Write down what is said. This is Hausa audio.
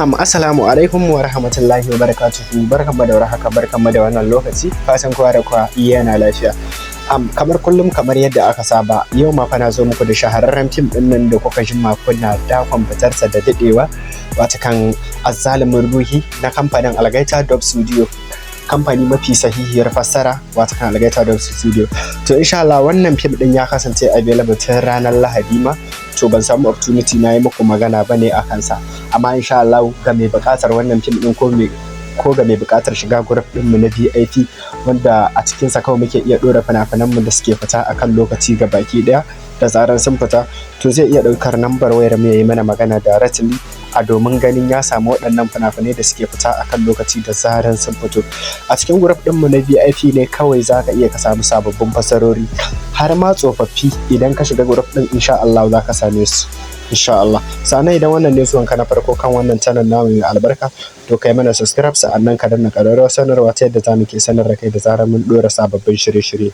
Assalamu alaikum wa rahmatullahi wa barakatuhu. Barkanmu da warhaka, barkanmu da wannan lokaci. Fatan kowa da kowa yana lafiya. Kamar kullum kamar yadda aka saba, yau ma fa na zo muku da shahararren fim din nan da kuka jima kuna dakon fitarsa da dadewa, watakan Azzalumin Ruhi na kamfanin Algaita Dub Studio. Kamfani mafi sahihiyar fassara watakan Algaita Dub Studio. To insha Allah wannan fim din ya kasance available tun ranar Lahadi ma. To ban samu opportunity na yi muku magana bane a kansa, amma insha Allah ga mai buƙatar wannan fim din ko ga mai buƙatar shiga group din mu na VIP wanda a cikin sa kawai muke iya dora fina-finan mu da suke fita akan lokaci ga baki daya, da zaran sun fita to zai iya daukar number wayar mu yayi mana magana directly a domin ganin ya samu waɗannan fina-finai da suke fita akan lokaci da zaran sun fito. A cikin group din mu na VIP ne kawai zaka iya ka samu sababbin fasarori har ma tsofaffi. Idan ka shiga group din insha Allah za ka same su insha Allah. Sannan idan wannan ne zuwan ka na farko kan wannan channel namu mai albarka, to kai mana subscribe, sa'annan ka danna ƙararrawar sanarwa ta yadda za mu ke sanar da kai da zarar mun dora sababbin shirye-shirye.